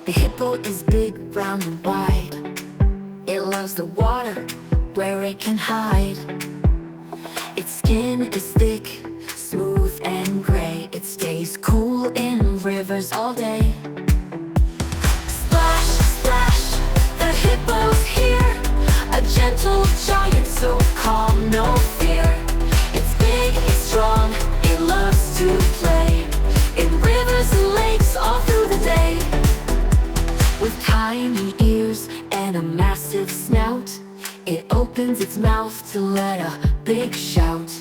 The hippo is big, round and wide. It loves the water where it can hide. Its skin is thick, smooth and gray. It stays cool in rivers all day. Splash, splash, the hippo's here. A gentle giant, so calm, no fear. It's big, it's strong, it loves to play in rivers and lakes all through the day. With tiny ears and a massive snout, it opens its mouth to let a big shout.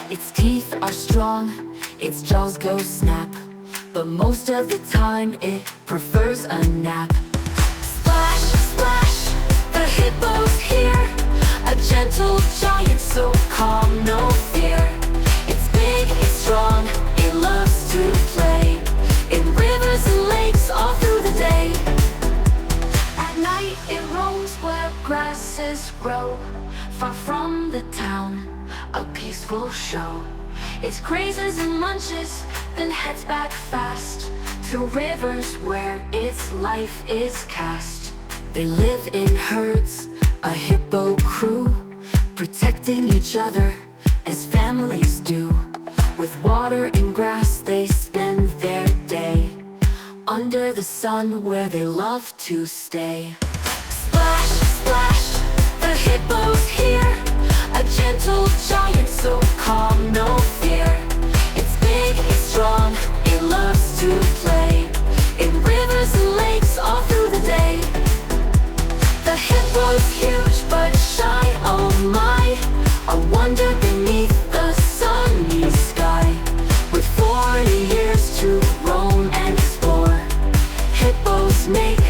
Its teeth are strong, its jaws go snap, but most of the time it prefers a nap. Splash, splash, the hippo's here. A gentle giant, so calm, no fear. It's big, it's strong, it loves to play in rivers and lakes all through the day. At night it roams where grasses grow, far from the town, a peaceful show. It grazes and munches, then heads back fast to rivers where its life is cast. They live in herds, a hippo crew, protecting each other as families do. With water and grass they spend their day, under the sun where they love to stay. Splash, splash, the hippo's here. A gentle giant, so calm, no fear. It's big, it's strong, it loves to play in rivers and lakes all through the day. The hippo's huge but shy, oh my, a wonder beneath the sunny sky. With 40 years to roam and explore, hippos make